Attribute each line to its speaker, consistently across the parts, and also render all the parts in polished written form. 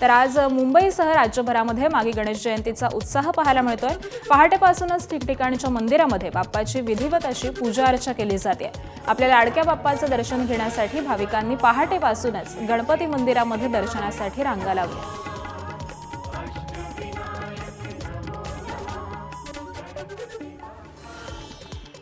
Speaker 1: तर आज मुंबईसह राज्यभरामध्ये मागी गणेश जयंतीचा उत्साह पाहायला मिळतोय। पहाटेपासूनच ठिकठिकाणच्या मंदिरामध्ये बाप्पाची विधिवत अशी पूजा अर्चा केली जाते। आपल्या लाडक्या बाप्पाचं दर्शन घेण्यासाठी भाविकांनी पहाटेपासूनच गणपती मंदिरामध्ये दर्शनासाठी रांगा लावल्या।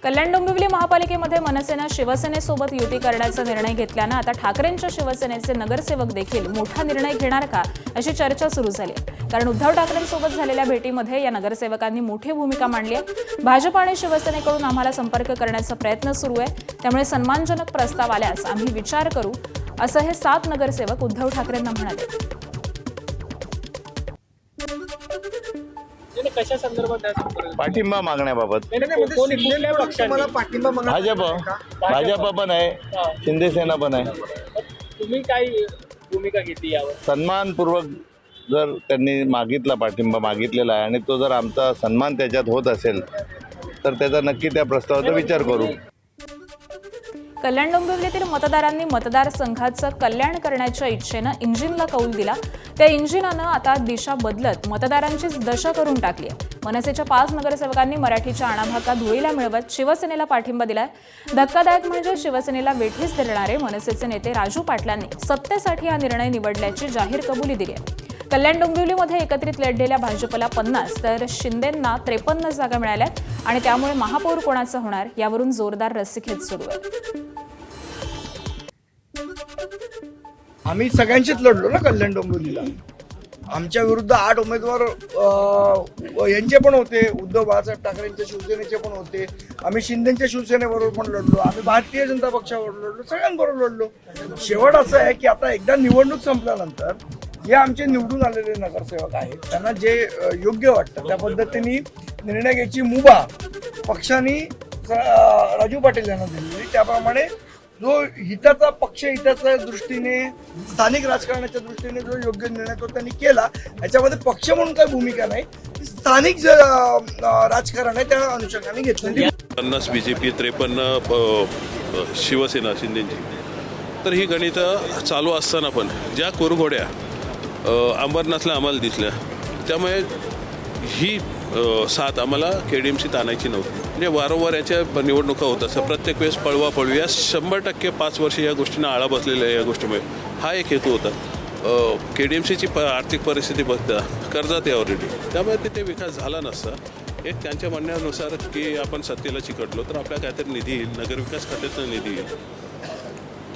Speaker 1: कल्याण डोंबिवली महापालिकेमध्ये मनसेनं शिवसेनेसोबत युती करण्याचा निर्णय घेतल्यानं आता ठाकरेंच्या शिवसेनेचे नगरसेवक देखील मोठा निर्णय घेणार का अशी चर्चा सुरू झाली आहे। कारण उद्धव ठाकरेंसोबत झालेल्या भेटीमध्ये या नगरसेवकांनी मोठी भूमिका मांडली आहे। भाजप आणि शिवसेनेकडून आम्हाला संपर्क करण्याचा प्रयत्न सुरू आहे, त्यामुळे सन्मानजनक प्रस्ताव आल्यास आम्ही विचार करू, असं हे 7 नगरसेवक उद्धव ठाकरेंना म्हणाले।
Speaker 2: कशा संदर्भात
Speaker 3: पाठिंबा मागण्याबाबत भाजप पण आहे, शिंदे सेना पण आहे।
Speaker 2: तुम्ही काय भूमिका घेतली यावर?
Speaker 3: सन्मानपूर्वक जर त्यांनी मागितला, पाठिंबा मागितलेला आहे आणि तो जर आमचा सन्मान त्याच्यात होत असेल तर त्याचा नक्की त्या प्रस्तावाचा विचार करू।
Speaker 1: कल्याण डोंबिवलीतील मतदारांनी मतदारसंघाचं कल्याण करण्याच्या इच्छेनं इंजिनला कौल दिला। त्या इंजिनानं आता दिशा बदलत मतदारांचीच दशा करून टाकली आहे। मनसेच्या 5 नगरसेवकांनी मराठीच्या आणाभाका धुळीला मिळवत शिवसेनेला पाठिंबा दिलाय। धक्कादायक म्हणजे शिवसेनेला वेठीस धरणारे मनसेचे नेते राजू पाटलांनी सत्तेसाठी हा निर्णय निवडल्याची जाहीर कबुली दिली आहे। कल्याण डोंबिवलीमध्ये एकत्रित लढलेल्या भाजपला 50 तर शिंदेंना 53 जागा मिळाल्यात आणि त्यामुळे महापौर कोणाचा होणार यावरून जोरदार रस्सीखेच सुरू आहे।
Speaker 4: आम्ही सगळ्यांशीच लढलो ना कल्याण डोंबिवलीला। आमच्या विरुद्ध 8 उमेदवार यांचे पण होते, उद्धव बाळासाहेब ठाकरेंच्या शिवसेनेचे पण होते, आम्ही शिंदेच्या शिवसेनेबरोबर पण लढलो, आम्ही भारतीय जनता पक्षाबरोबर लढलो, सगळ्यांबरोबर लढलो। शेवट असं आहे की आता एकदा निवडणूक संपल्यानंतर जे आमचे निवडून आलेले नगरसेवक आहेत त्यांना जे योग्य वाटतं त्या पद्धतीने निर्णय घ्यायची मुभा पक्षाने राजू पाटील यांना दिलेली। त्याप्रमाणे जो हिताचा पक्ष हिताच्या दृष्टीने, स्थानिक राजकारणाच्या दृष्टीने जो योग्य निर्णय तो त्यांनी केला, याच्यामध्ये पक्ष म्हणून काही भूमिका नाही, स्थानिक जे राजकारण आहे त्या अनुषंगाने घेतलेली।
Speaker 5: 50 बीजेपी, 53 शिवसेना शिंदेची। तर ही गणितं चालू असताना पण ज्या कुरघोड्या अंबरनाथला आम्हाला दिसल्या, त्यामुळे ही 7 आम्हाला KDMC आणायची नव्हती। म्हणजे वारंवार याच्या निवडणुका होत असतात, प्रत्येक वेळेस पळवा या 100% 5 वर्ष या गोष्टींना आळा बसलेल्या आहे। या गोष्टीमुळे हा एक हेतू होता। KDMCची आर्थिक परिस्थिती बघता कर्जात आहे ऑलरेडी, त्यामुळे तिथे विकास झाला नसता। एक त्यांच्या म्हणण्यानुसार की आपण सत्तेला चिकटलो तर आपल्या काहीतरी निधी येईल, नगरविकास खात्यातून निधी येईल,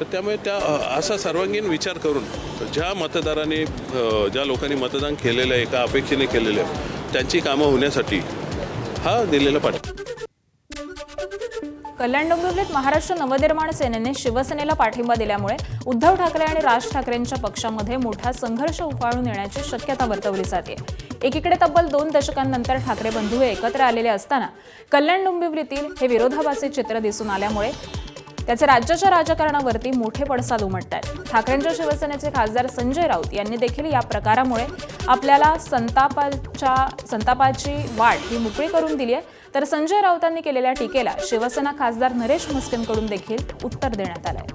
Speaker 5: तर त्यामुळे त्या असा सर्वांगीण विचार करून ज्या मतदारांनी, ज्या लोकांनी मतदान केलेलं आहे, एका अपेक्षेने केलेलं आहे, त्यांची कामं होण्यासाठी हा दिलेला पाठिंबा।
Speaker 1: कल्याण डोंबिवलीत महाराष्ट्र नवनिर्माण सेनेने शिवसेनेला पाठिंबा दिल्यामुळे उद्धव ठाकरे आणि राज ठाकरेंच्या पक्षामध्ये मोठा संघर्ष उफाळून येण्याची शक्यता वर्तवली जाते। एकीकडे तब्बल 2 दशकांनंतर ठाकरे बंधू एकत्र आलेले असताना कल्याण डोंबिवलीतील हे विरोधाभासी चित्र दिसून आल्यामुळे त्याचे राज्याच्या राजकारणावरती मोठे पडसाद उमटतात। ठाकरेंच्या शिवसेनेचे खासदार संजय राऊत यांनी देखील या प्रकारामुळे आपल्याला संतापाची वाट ही मोकळी करून दिली आहे। तर संजय राऊतांनी केलेल्या टीकेला शिवसेना खासदार नरेश म्हस्केंकडून देखील उत्तर देण्यात आलंय।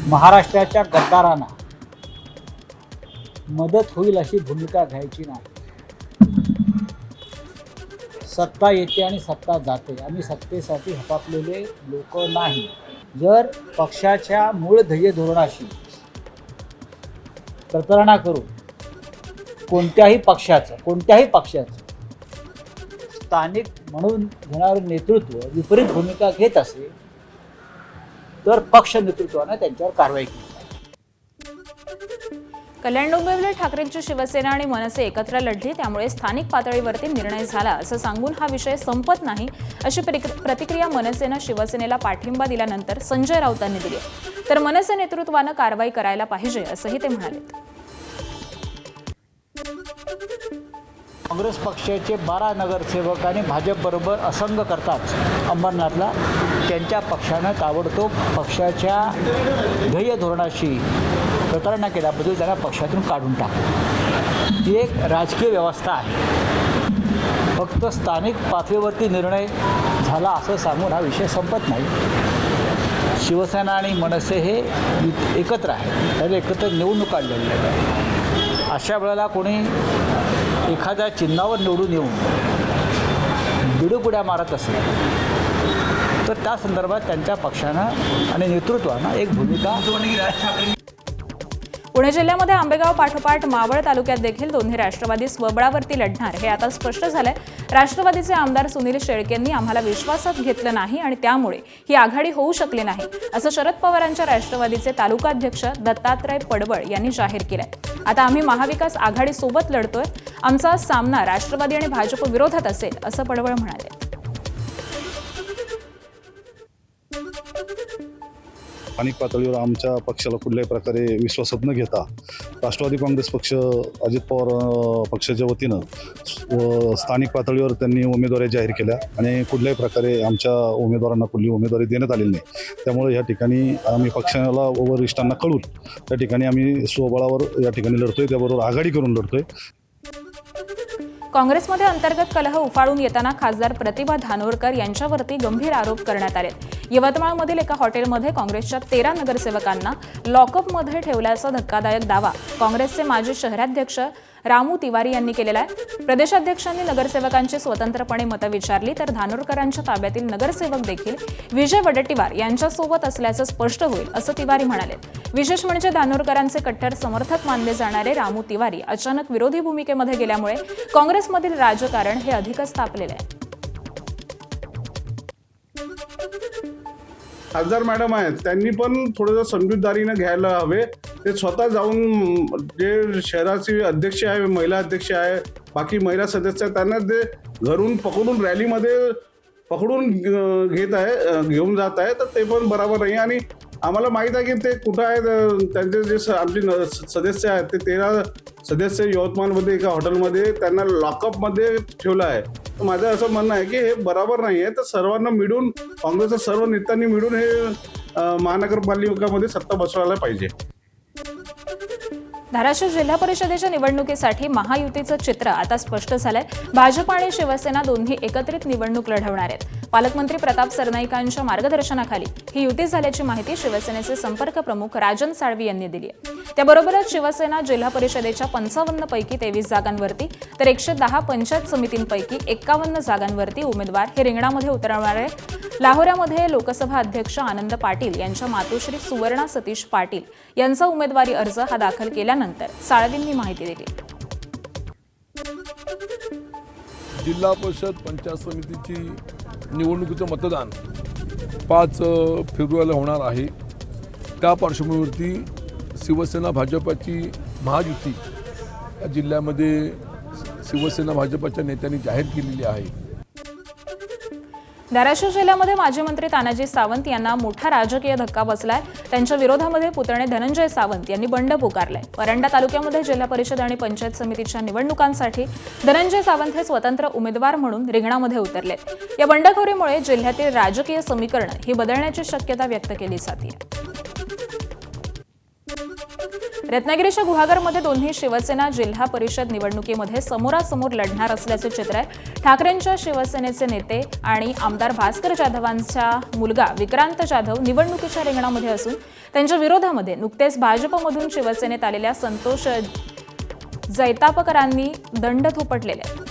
Speaker 6: महाराष्ट्राच्या गद्दारांना मदत होईल अशी भूमिका घ्यायची नाही। सत्ता येते आणि सत्ता जाते, आम्ही सत्तेसाठी हपापलेले लोक नाही। जर पक्षाच्या मूळ ध्येय धोरणाशी प्रतारणा करून कोणत्याही पक्षाचं स्थानिक म्हणून घेणारे नेतृत्व विपरीत भूमिका घेत असेल तर पक्ष नेतृत्वाने त्यांच्यावर कारवाई केली।
Speaker 1: कल्याण डोंबिवली ठाकरेंची शिवसेना आणि मनसे एकत्र लढली, त्यामुळे स्थानिक पातळीवरती निर्णय झाला असं सांगून हा विषय संपत नाही अशी प्रतिक्रिया मनसेनं शिवसेनेला पाठिंबा दिल्यानंतर संजय राऊतांनी दिली। तर मनसे नेतृत्वानं कारवाई करायला पाहिजे असंही ते म्हणाले।
Speaker 6: काँग्रेस पक्षाचे 12 नगरसेवक आणि भाजपबरोबर असंग करतात अंबरनाथला, त्यांच्या पक्षानं ताबडतोब पक्षाच्या ध्येय धोरणाशी प्रतारणा केल्याबद्दल त्यांना पक्षातून काढून टाकलं। ही एक राजकीय व्यवस्था आहे। फक्त स्थानिक पातळीवरती निर्णय झाला असं सांगून हा विषय संपत नाही। शिवसेना आणि मनसे हे एकत्र आहे, त्याने एकत्र निवडणूक काढलेली आहे. अशा वेळेला कोणी एखाद्या चिन्हावर निवडून येऊन बिडूपुड्या मारत असेल तर त्या संदर्भात त्यांच्या पक्षानं आणि नेतृत्वानं एक भूमिका.
Speaker 1: पुणे जिल्ह्यामध्ये आंबेगाव पाठोपाठ मावळ तालुक्यात देखील दोन्ही राष्ट्रवादी स्वबळावरती लढणार हे आता स्पष्ट झालंय. राष्ट्रवादीचे आमदार सुनील शेळकेंनी आम्हाला विश्वासात घेतलं नाही आणि त्यामुळे ही आघाडी होऊ शकली नाही असं शरद पवारांच्या राष्ट्रवादीचे तालुकाध्यक्ष दत्तात्रय पडवळ यांनी जाहीर केलंय. आता आम्ही महाविकास आघाडीसोबत लढतोय, आमचा सामना राष्ट्रवादी आणि भाजप विरोधात असेल असं पडवळ म्हणाले.
Speaker 7: स्थानिक पातळीवर आमच्या पक्षाला कुठल्याही प्रकारे विश्वासात न घेता राष्ट्रवादी काँग्रेस पक्ष अजित पवार पक्षाच्या वतीनं स्थानिक पातळीवर त्यांनी उमेदवारी जाहीर केल्या आणि कुठल्याही प्रकारे आमच्या उमेदवारांना कुठली उमेदवारी देण्यात आलेली नाही. त्यामुळे या ठिकाणी आम्ही पक्षाला वरिष्ठांना कळून त्या ठिकाणी आम्ही स्वबळावर या ठिकाणी लढतोय, त्याबरोबर आघाडी करून लढतोय.
Speaker 1: काँग्रेसमध्ये अंतर्गत कलह उफाळून येताना खासदार प्रतिभा धानोरकर यांच्यावरती गंभीर आरोप करण्यात आले. यवतमाळमधील एका हॉटेलमध्ये काँग्रेसच्या 13 नगरसेवकांना लॉकअपमध्ये ठेवल्याचा धक्कादायक दावा काँग्रेसचे माजी शहराध्यक्ष रामू तिवारी यांनी केलेला आहे. प्रदेशाध्यक्षांनी नगरसेवकांची स्वतंत्रपणे मतं विचारली तर धानोरकरांच्या ताब्यातील नगरसेवक देखील विजय वडेट्टीवार यांच्यासोबत असल्याचं स्पष्ट होईल असं तिवारी म्हणाले. विशेष म्हणजे धानोरकरांचे कट्टर समर्थक मानले जाणारे रामू तिवारी अचानक विरोधी भूमिकेमध्ये गेल्यामुळे काँग्रेसमधील राजकारण हे अधिकच तापलेले आहे.
Speaker 8: खासदार मॅडम आहेत, त्यांनी पण थोडंसं समजूतदारीनं घ्यायला हवे. ते स्वतः जाऊन जे शहराचे अध्यक्ष आहे, महिला अध्यक्ष आहे, बाकी महिला सदस्य आहेत, त्यांना ते घरून पकडून रॅलीमध्ये पकडून घेऊन जात आहे, तर ते पण बरोबर नाही. आणि आम्हाला माहीत आहे की ते कुठं आहेत. त्यांचे जे आमचे सदस्य आहेत ते 13 सदस्य यवतमाळमध्ये एका हॉटेलमध्ये त्यांना लॉकअपमध्ये ठेवलं आहे. तर माझं असं म्हणणं आहे की हे बरोबर नाही आहे. तर सर्वांना मिळून, काँग्रेसच्या सर्व नेत्यांनी मिळून हे महानगरपालिकामध्ये सत्ता बसवायला पाहिजे.
Speaker 1: धाराशिव जिल्हा परिषदेच्या निवडणुकीसाठी महायुतीचं चित्र आता स्पष्ट झालंय. भाजप आणि शिवसेना दोन्ही एकत्रित निवडणूक लढवणार आहेत. पालकमंत्री प्रताप सरनाईकांच्या मार्गदर्शनाखाली ही युती झाल्याची माहिती शिवसेनेचे संपर्क प्रमुख राजन साळवी यांनी दिली आहे. त्याबरोबरच शिवसेना जिल्हा परिषदेच्या 55 पैकी 23 जागांवरती तर 110 पंचायत समितींपैकी 51 जागांवरती उमेदवार हे रिंगणामध्ये उतरवणार आहे. लाहोऱ्यामध्ये लोकसभा अध्यक्ष आनंद पाटील यांच्या मातोश्री सुवर्णा सतीश पाटील यांचा उमेदवारी अर्ज हा दाखल केल्यानंतर साळवींनी माहिती दिली.
Speaker 9: जिल्हा परिषद पंचायत समितीची निवडणुकीचं मतदान 5 फेब्रुवारीला होणार आहे. त्या पार्श्वभूमीवरती शिवसेना भाजपाची महायुती या जिल्ह्यामध्ये शिवसेना भाजपाच्या नेत्यांनी जाहीर केलेली आहे.
Speaker 1: धाराशिव जिल्ह्यामध्ये माजी मंत्री तानाजी सावंत यांना मोठा राजकीय धक्का बसलाय. त्यांच्या विरोधामध्ये पुतणे धनंजय सावंत यांनी बंड पुकारलाय. परंडा तालुक्यामध्ये जिल्हा परिषद आणि पंचायत समितीच्या निवडणुकांसाठी धनंजय सावंत हे स्वतंत्र उमेदवार म्हणून रिंगणामध्ये उतरले. या बंडखोरीमुळे जिल्ह्यातील राजकीय समीकरण ही बदलण्याची शक्यता व्यक्त केली जाते. रत्नागिरीच्या गुहागरमध्ये दोन्ही शिवसेना जिल्हा परिषद निवडणुकीमध्ये समोरासमोर लढणार असल्याचे चित्र आहे. ठाकरेंच्या शिवसेनेचे नेते आणि आमदार भास्कर जाधवांचा मुलगा विक्रांत जाधव निवडणुकीच्या रिंगणामध्ये असून त्यांच्या विरोधामध्ये नुकतेच भाजपमधून शिवसेनेत आलेल्या संतोष जैतापकरांनी दंड थोपटलेले आहेत.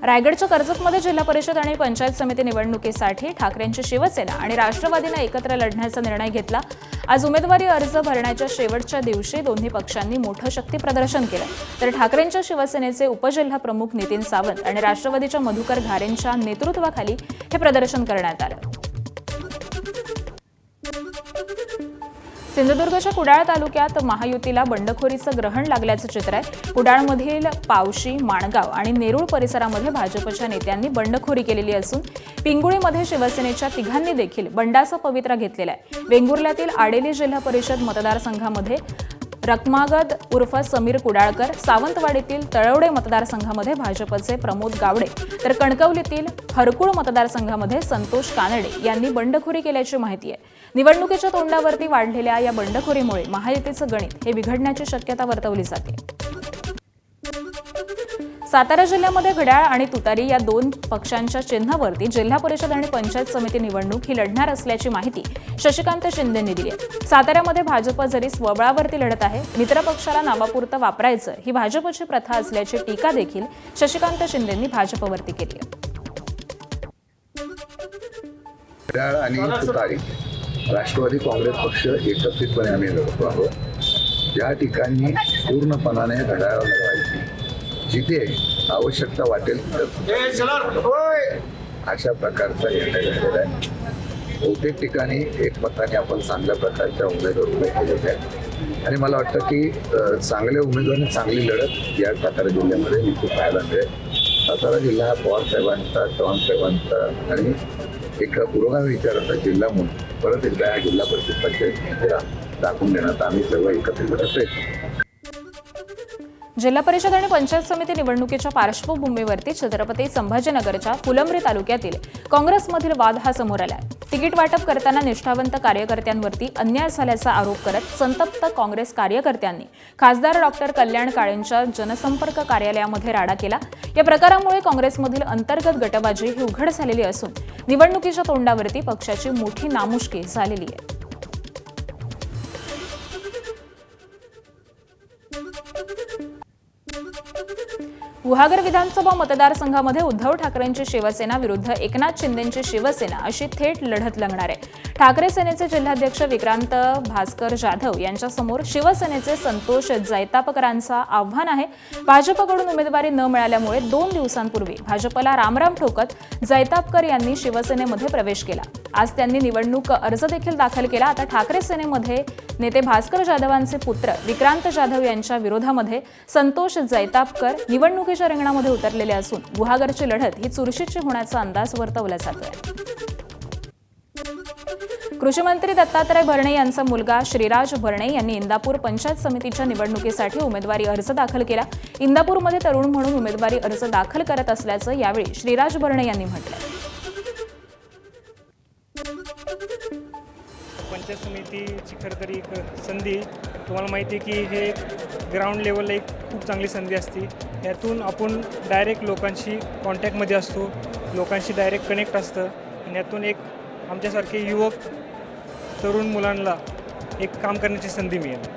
Speaker 1: रायगडच्या कर्जतमध्ये जिल्हा परिषद आणि पंचायत समिती निवडणुकीसाठी ठाकरेंची शिवसेना आणि राष्ट्रवादीने एकत्र लढण्याचा निर्णय घेतला. आज उमेदवारी अर्ज भरण्याच्या शेवटच्या दिवशी दोन्ही पक्षांनी मोठं शक्ती प्रदर्शन केलं. तर ठाकरेंच्या शिवसेनेचे उपजिल्हा प्रमुख नितीन सावंत आणि राष्ट्रवादीच्या मधुकर घारेंच्या नेतृत्वाखाली हे प्रदर्शन करण्यात आलं. सिंधुदुर्गच्या कुडाळ तालुक्यात महायुतीला बंडखोरीचं ग्रहण लागल्याचं चित्र आहे. कुडाळमधील पावशी, माणगाव आणि नेरूळ परिसरामध्ये भाजपच्या नेत्यांनी बंडखोरी केलेली असून पिंगुळीमध्ये शिवसेनेच्या तिघांनी देखील बंडाचा पवित्रा घेतलेला आहे. वेंगुर्ल्यातील आडेली जिल्हा परिषद मतदारसंघामध्ये रखमागद उर्फ समीर कुडाळकर, सावंतवाडीतील तळवडे मतदारसंघामध्ये भाजपचे प्रमोद गावडे तर कणकवलीतील हरकुळ मतदारसंघामध्ये संतोष कानडे यांनी बंडखोरी केल्याची माहिती आहे. निवडणुकीच्या तोंडावरती वाढलेल्या या बंडखोरीमुळे महायुतीचं गणित हे बिघडण्याची शक्यता वर्तवली जाते. सातारा जिल्ह्यामध्ये घड्याळ आणि तुतारी या दोन पक्षांच्या चिन्हावरती जिल्हा परिषद आणि पंचायत समिती निवडणूक ही लढणार असल्याची माहिती शशिकांत शिंदेंनी दिली आहे. साताऱ्यामध्ये भाजप जरी स्वबळावरती लढत आहे, मित्र पक्षाला नावापुरतं वापरायचं ही भाजपची प्रथा असल्याची टीका देखील शशिकांत शिंदेंनी भाजपवरती केली आहे.
Speaker 10: घड्याळ आणि तुतारी राष्ट्रवादी काँग्रेस पक्ष एकत्रितपणे आम्ही लढतो आहोत. ज्या ठिकाणी पूर्णपणाने घड्याळ लढवायची, जिथे आवश्यकता वाटेल अशा प्रकारचा निर्णय झालेला आहे. बहुतेक ठिकाणी एकमताने आपण चांगल्या प्रकारच्या उमेदवार उभे केलेले आहेत आणि मला वाटतं की चांगल्या उमेदवारांनी चांगली लढत या सातारा जिल्ह्यामध्ये निश्चित पाहायला मिळेल. सातारा जिल्हा पवार साहेबांचा, चव्हाण साहेबांचा आणि एक पुरोगामी विचाराचा जिल्हा म्हणून परत एकदा या जिल्हा परिषद पंचायत समितीला दाखवून देण्यात आम्ही सर्व एकत्रितपणे प्रयत्न.
Speaker 1: जिल्हा परिषद आणि पंचायत समिती निवडणुकीच्या पार्श्वभूमीवरती छत्रपती संभाजीनगरच्या फुलंब्री तालुक्यातील काँग्रेसमधील वाद हा समोर आला. तिकीट वाटप करताना निष्ठावंत कार्यकर्त्यांवरती अन्याय झाल्याचा आरोप करत संतप्त काँग्रेस कार्यकर्त्यांनी खासदार डॉक्टर कल्याण काळेंच्या जनसंपर्क कार्यालयामध्ये राडा केला. या प्रकारामुळे काँग्रेसमधील अंतर्गत गटबाजी ही उघड झालेली असून निवडणुकीच्या तोंडावरती पक्षाची मोठी नामुष्की झालेली आहे. गुहागर विधानसभा मतदारसंघामध्ये उद्धव ठाकरेंची शिवसेना विरुद्ध एकनाथ शिंदेंची शिवसेना अशी थेट लढत रंगणार आहे. ठाकरे सेनेचे जिल्हाध्यक्ष विक्रांत भास्कर जाधव यांच्यासमोर शिवसेनेचे संतोष जैतापकरांचं आव्हान आहे. भाजपकडून उमेदवारी न मिळाल्यामुळे 2 दिवसांपूर्वी भाजपला रामराम ठोकत जैतापकर यांनी शिवसेनेमध्ये प्रवेश केला. आज त्यांनी निवडणूक अर्ज देखील दाखल केला. आता ठाकरे सेनेमध्ये नेते भास्कर जाधवांचे पुत्र विक्रांत जाधव यांच्या विरोधामध्ये संतोष जैतापकर निवडणुकीच्या रिंगणामध्ये उतरलेले असून गुहागरची लढत ही चुरशीची होण्याचा अंदाज वर्तवला जातोय. कृषी मंत्री दत्तात्रय भरणे यांचा मुलगा श्रीराज भरणे यांनी इंदापूर पंचायत समितीच्या निवडणुकीसाठी उमेदवारी अर्ज दाखल केला. इंदापूरमध्ये तरुण म्हणून उमेदवारी अर्ज दाखल करत असल्याचं यावेळी श्रीराज भरणे यांनी म्हटलं.
Speaker 11: पंचायत समितीची खरं तर एक संधी, तुम्हाला माहिती आहे की हे ग्राउंड लेवलला एक खूप चांगली संधी असते. यातून आपण डायरेक्ट लोकांशी कॉन्टॅक्टमध्ये असतो, लोकांशी डायरेक्ट कनेक्ट असतं आणि यातून एक आमच्यासारखे युवक तरुण मुलांना एक काम करण्याची संधी मिळेल.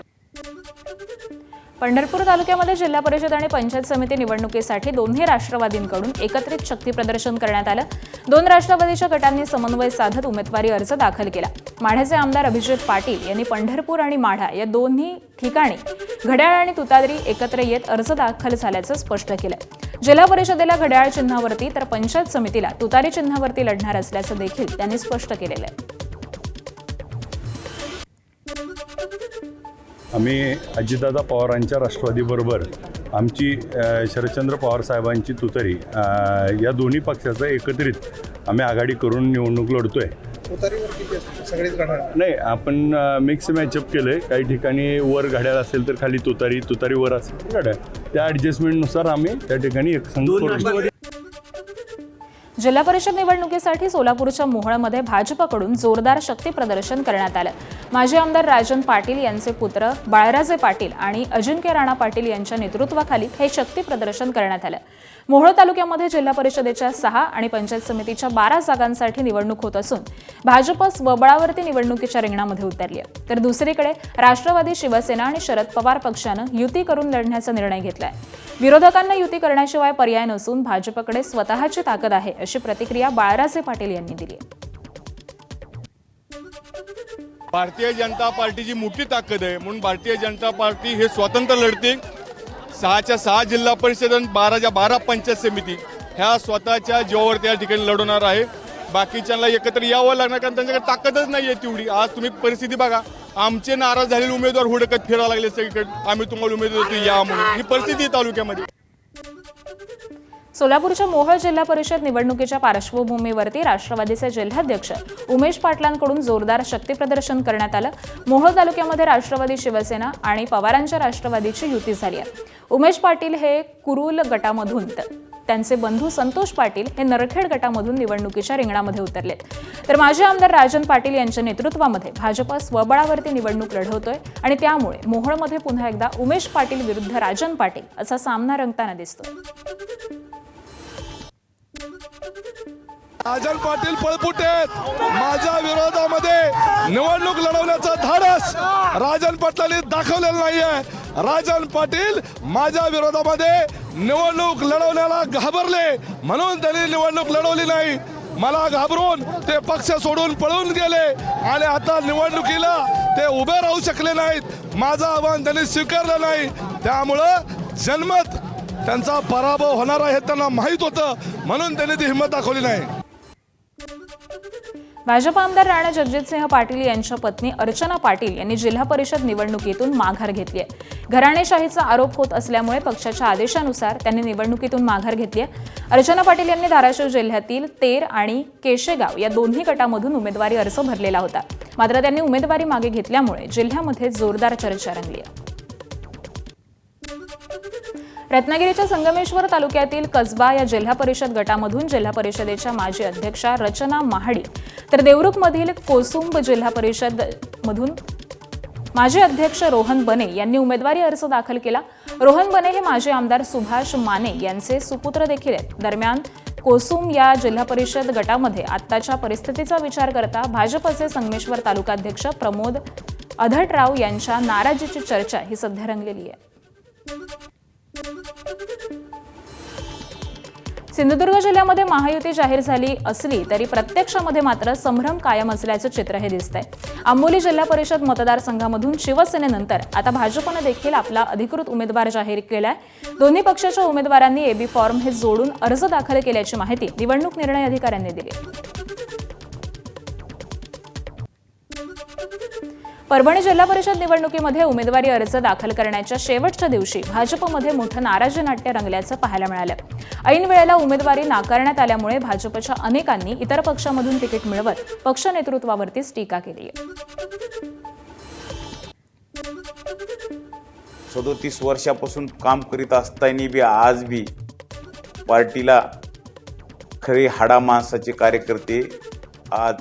Speaker 1: पंढरपूर तालुक्यामध्ये जिल्हा परिषद आणि पंचायत समिती निवडणुकीसाठी दोन्ही राष्ट्रवादींकडून एकत्रित शक्ती प्रदर्शन करण्यात आलं. 2 राष्ट्रवादीच्या गटांनी समन्वय साधत उमेदवारी अर्ज दाखल केला. माढ्याचे आमदार अभिजित पाटील यांनी पंढरपूर आणि माढा या दोन्ही ठिकाणी घड्याळ आणि तुतारी एकत्र येत अर्ज दाखल झाल्याचं स्पष्ट केलं. जिल्हा परिषदेला घड्याळ चिन्हावरती तर पंचायत समितीला तुतारी चिन्हावरती लढणार असल्याचं देखील त्यांनी स्पष्ट केलेलं आहे.
Speaker 7: आम्ही अजितदादा पवारांच्या राष्ट्रवादीबरोबर आमची शरदचंद्र पवार साहेबांची तुतारी या दोन्ही पक्षाचं एकत्रित आम्ही आघाडी करून निवडणूक लढतोय. नाही, आपण मिक्स मॅचअप केलंय. काही ठिकाणी वर घड्याळ असेल तर खाली तुतारी वर असेल तर घड्याळ, त्या ॲडजस्टमेंटनुसार आम्ही त्या ठिकाणी एक संघ करू.
Speaker 1: जिल्हा परिषद निवडणुकीसाठी सोलापूरच्या मोहोळमध्ये भाजपकडून जोरदार शक्ती प्रदर्शन करण्यात आलं. माजी आमदार राजन पाटील यांचे पुत्र बाळराजे पाटील आणि अजिंक्य राणा पाटील यांच्या नेतृत्वाखाली हे शक्ती प्रदर्शन करण्यात आलं. मोहोळ तालुक्यामध्ये जिल्हा परिषदेच्या 6 आणि पंचायत समितीच्या 12 जागांसाठी निवडणूक होत असून भाजप स्वबळावरती निवडणुकीच्या रिंगणामध्ये उतरली आहे. तर दुसरीकडे राष्ट्रवादी, शिवसेना आणि शरद पवार पक्षानं युती करून लढण्याचा निर्णय घेतलाय. विरोधकांना युती करण्याशिवाय पर्याय नसून भाजपकडे स्वतःची ताकद आहे अशी प्रतिक्रिया बाळराजे पाटील यांनी दिली.
Speaker 12: भारतीय जनता पार्टीची मोठी ताकद आहे म्हणून भारतीय जनता पार्टी हे स्वतंत्र लढते. 6च्या 6 जिल्हा परिषद आणि 12च्या 12 पंचायत समिती ह्या स्वतःच्या जीवावर त्या ठिकाणी लढवणार आहे. बाकीच्यांना एकत्र यावं लागणार कारण त्यांच्याकडे ताकदच नाही आहे तेवढी. आज तुम्ही परिस्थिती बघा, आमचे नाराज झालेले उमेदवार हुडकत फिरायला लागले सगळीकडे, आम्ही तुम्हाला उमेदवार देतो या म्हणून. ही परिस्थिती आहे तालुक्यामध्ये.
Speaker 1: सोलापूरच्या मोहोळ जिल्हा परिषद निवडणुकीच्या पार्श्वभूमीवरती राष्ट्रवादीचे जिल्हाध्यक्ष उमेश पाटलांकडून जोरदार शक्ती प्रदर्शन करण्यात आलं. मोहोळ तालुक्यामध्ये राष्ट्रवादी, शिवसेना आणि पवारांच्या राष्ट्रवादीची युती झाली आहे. उमेश पाटील हे कुरुल गटामधून त्यांचे बंधू संतोष पाटील हे नरखेड गटामधून निवडणुकीच्या रिंगणामध्ये उतरलेत. तर माजी आमदार राजन पाटील यांच्या नेतृत्वामध्ये भाजप स्वबळावरती निवडणूक लढवतोय आणि त्यामुळे मोहोळमध्ये पुन्हा एकदा उमेश पाटील विरुद्ध राजन पाटील असा सामना रंगताना दिसतोय.
Speaker 9: राजन पाटील पळपुटे आहेत. माझ्या विरोधामध्ये निवडणूक लढवण्याचा धाडस राजन पाटलांनी दाखवलेलं नाहीये. राजन पाटील माझ्या विरोधामध्ये निवडणूक लढवण्याला घाबरले म्हणून त्यांनी निवडणूक लढवली नाही. मला घाबरून ते पक्ष सोडून पळून गेले आणि आता निवडणुकीला ते उभे राहू शकले नाहीत. माझं आव्हान त्यांनी स्वीकारलं नाही. त्यामुळं जन्मत त्यांचा पराभव होणार आहे त्यांना माहीत होतं म्हणून त्यांनी ती हिंमत दाखवली नाही.
Speaker 1: भाजप आमदार राणा जगजितसिंह पाटील यांच्या पत्नी अर्चना पाटील यांनी जिल्हा परिषद निवडणुकीतून माघार घेतली आहे. घराणेशाहीचा आरोप होत असल्यामुळे पक्षाच्या आदेशानुसार त्यांनी निवडणुकीतून माघार घेतली आहे. अर्चना पाटील यांनी धाराशिव जिल्ह्यातील तेर आणि केशेगाव या दोन्ही गटामधून उमेदवारी अर्ज भरलेला होता. मात्र त्यांनी उमेदवारी मागे घेतल्यामुळे जिल्ह्यामध्ये जोरदार चर्चा रंगली आहे. रत्नागिरीच्या संगमेश्वर तालुक्यातील कसबा या जिल्हा परिषद गटामधून जिल्हा परिषदेच्या माजी अध्यक्षा रचना महाडी तर देवरुखमधील कोसुंब जिल्हा परिषद मधून माजी अध्यक्ष रोहन बने यांनी उमेदवारी अर्ज दाखल केला. रोहन बने हे माजी आमदार सुभाष माने यांचे सुपुत्र देखील आहेत. दरम्यान कोसुंब या जिल्हा परिषद गटामध्ये आत्ताच्या परिस्थितीचा विचार करता भाजपचे संगमेश्वर तालुकाध्यक्ष प्रमोद अधटराव यांच्या नाराजीची चर्चा ही सध्या रंगलेली आहे. सिंधुदुर्ग जिल्ह्यामध्ये महायुती जाहीर झाली असली तरी प्रत्यक्षामध्ये मात्र संभ्रम कायम असल्याचं चित्र हे दिसतंय. आंबोली जिल्हा परिषद मतदारसंघामधून शिवसेनेनंतर आता भाजपनं देखील आपला अधिकृत उमेदवार जाहीर केलाय. दोन्ही पक्षाच्या उमेदवारांनी एबी फॉर्म हे जोडून अर्ज दाखल केल्याची माहिती निवडणूक निर्णय अधिकाऱ्यांनी दिली. परभणी जिल्हा परिषद निवडणुकीमध्ये उमेदवारी अर्ज दाखल करण्याच्या शेवटच्या दिवशी भाजपमध्ये मोठं नाराजी नाट्य रंगल्याचं पाहायला मिळालं. ऐन वेळेला उमेदवारी नाकारण्यात आल्यामुळे भाजपच्या अनेकांनी इतर पक्षामधून तिकीट मिळवत पक्ष नेतृत्वावरतीच टीका केली आहे.
Speaker 13: 37 वर्षापासून काम करीत असताना बी आज बी पार्टीला खरे हाडा माणसाचे कार्यकर्ते आज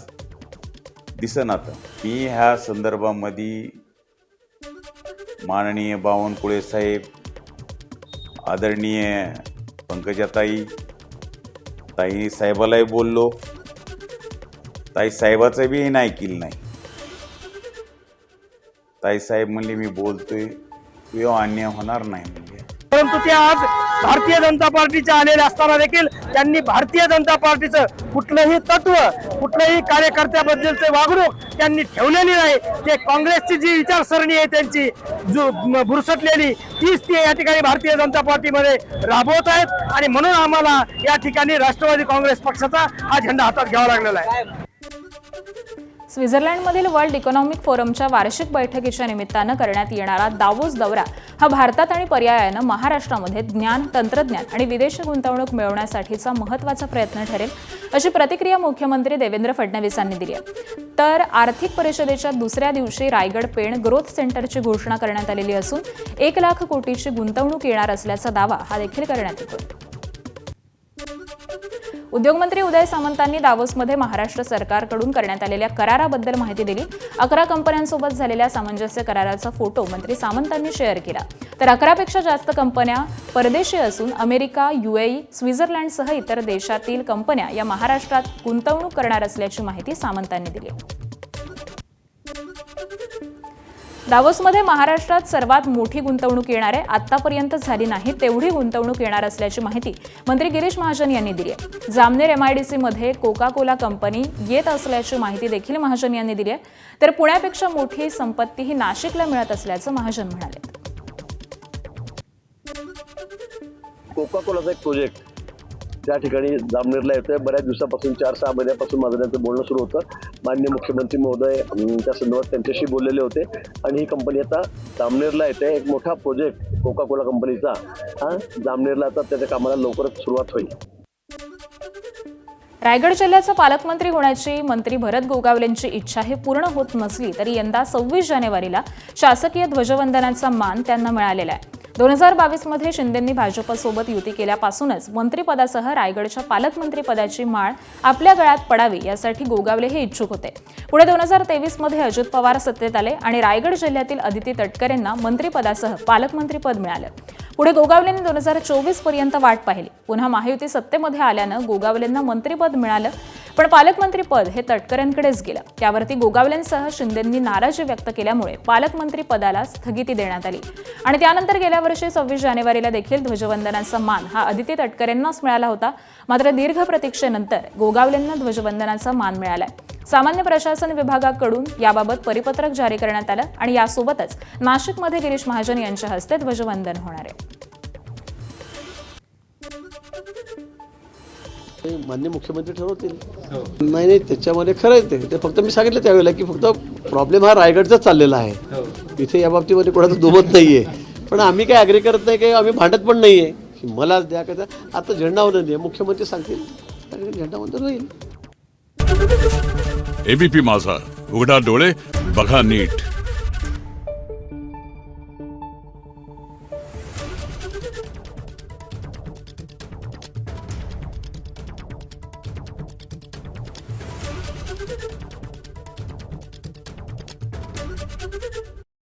Speaker 13: दिसनात. मी ह्या संदर्भामध्ये माननीय बावनकुळे साहेब, आदरणीय पंकजाताई साहेबालाही बोललो. ताई साहेबाचं बी नाही केलं नाही. ताई साहेब म्हणले मी बोलतोय तुझ्या अन्याय होणार नाही म्हणजे.
Speaker 4: परंतु ते आज भारतीय जनता पार्टीच्या आलेले असताना देखील त्यांनी भारतीय जनता पार्टीचं कुठलंही तत्व, कुठल्याही कार्यकर्त्याबद्दलचे वागणूक त्यांनी ठेवलेली नाही. ते काँग्रेसची जी विचारसरणी आहे त्यांची जो बुरसटलेली तीच ते या ठिकाणी भारतीय जनता पार्टीमध्ये राबवत आहेत आणि म्हणून आम्हाला या ठिकाणी राष्ट्रवादी काँग्रेस पक्षाचा हा झेंडा हातात घ्यावा लागलेला आहे.
Speaker 1: स्वित्झर्लंडमधील वर्ल्ड इकॉनॉमिक फोरमच्या वार्षिक बैठकीच्या निमित्तानं करण्यात येणारा दावोस दौरा हा भारतात आणि पर्यायानं महाराष्ट्रामध्ये ज्ञान, तंत्रज्ञान आणि विदेशी गुंतवणूक मिळवण्यासाठीचा महत्त्वाचा प्रयत्न ठरेल अशी प्रतिक्रिया मुख्यमंत्री देवेंद्र फडणवीसांनी दिली आहे. तर आर्थिक परिषदेच्या दुसऱ्या दिवशी रायगड पेण ग्रोथ सेंटरची घोषणा करण्यात आलेली असून 1 लाख कोटीची गुंतवणूक येणार असल्याचा दावा हा देखील करण्यात येतो. उद्योगमंत्री उदय सामंतांनी दावोसमध्ये महाराष्ट्र सरकारकडून करण्यात आलेल्या कराराबद्दल माहिती दिली. 11 कंपन्यांसोबत झालेल्या सामंजस्य कराराचा फोटो मंत्री सामंतांनी शेअर केला. तर 11पेक्षा जास्त कंपन्या परदेशी असून अमेरिका, UAE, स्वित्झर्लंडसह इतर देशातील कंपन्या या महाराष्ट्रात गुंतवणूक करणार असल्याची माहिती सामंतांनी दिली. दावोसमध्ये महाराष्ट्रात सर्वात मोठी गुंतवणूक येणार आहे. आतापर्यंत झाली नाही तेवढी गुंतवणूक येणार असल्याची माहिती मंत्री गिरीश महाजन यांनी दिली आहे. जामनेर MIDC मध्ये कोका कोला कंपनी येत असल्याची माहिती देखील महाजन यांनी दिली आहे. तर पुण्यापेक्षा मोठी संपत्ती ही नाशिकला मिळत असल्याचं महाजन म्हणाले.
Speaker 14: कोका कोलाचा एक प्रोजेक्ट त्या ठिकाणी जामनेरला येतोय. बऱ्याच दिवसापासून 4-6 महिन्यापासून माझं त्यांचं बोलणं सुरू होतं. माननीय मुख्यमंत्री महोदय त्या संदर्भात त्यांच्याशी बोललेले होते आणि ही कंपनी आता जामनेरला येते. एक मोठा प्रोजेक्ट कोका कोला कंपनीचा हा जामनेरला आता त्याच्या कामाला लवकरच सुरुवात होईल.
Speaker 1: रायगड जिल्ह्याचा पालकमंत्री होण्याची मंत्री भरत गोगावलेंची इच्छा ही पूर्ण होत नसली तरी यंदा 26 जानेवारीला शासकीय ध्वजवंदनाचा मान त्यांना मिळालेला आहे. 2022मध्ये शिंदेंनी भाजपसोबत युती केल्यापासूनच मंत्रिपदासह रायगडच्या पालकमंत्रीपदाची माळ आपल्या गळ्यात पडावी यासाठी गोगावले हे इच्छुक होते. पुढे 2023मध्ये अजित पवार सत्तेत आले आणि रायगड जिल्ह्यातील अदिती तटकरेंना मंत्रिपदासह पालकमंत्रीपद मिळालं. पुढे गोगावलेंनी 2024 पर्यंत वाट पाहिली. पुन्हा महायुती सत्तेमध्ये आल्यानं गोगावलेंना मंत्रिपद मिळालं, पण पालकमंत्रीपद हे तटकरेंकडेच गेलं. त्यावरती गोगावलेंसह शिंदेंनी नाराजी व्यक्त केल्यामुळे पालकमंत्रीपदाला स्थगिती देण्यात आली आणि त्यानंतर गेल्या वर्षी 26 जानेवारीला देखील ध्वजवंदनाचा मान हा अदिती तटकरेंनाच मिळाला होता. मात्र दीर्घ प्रतीक्षेनंतर गोगावलेंना ध्वजवंदनाचा मान मिळालाय. सामान्य प्रशासन विभागाकडून याबाबत परिपत्रक जारी करण्यात आलं आणि यासोबतच नाशिकमध्ये गिरीश महाजन यांच्या हस्ते ध्वजवंदन होणार आहे.
Speaker 14: माननीय मुख्यमंत्री ठरवतील. नाही त्याच्यामध्ये खरं आहे ते फक्त मी सांगितलं त्यावेळेला की फक्त प्रॉब्लेम हा रायगडचाच चाललेला आहे. इथे या बाबतीमध्ये कोणाचं दुमत नाहीये, पण आम्ही काय ॲग्री करत नाही, काही आम्ही भांडत पण नाहीये की मला द्या का. आता झेंडावंदन आहे, मुख्यमंत्री सांगतील झेंडावंदन होईल.
Speaker 15: एबीपी माझा, उघडा डोळे बघा नीट.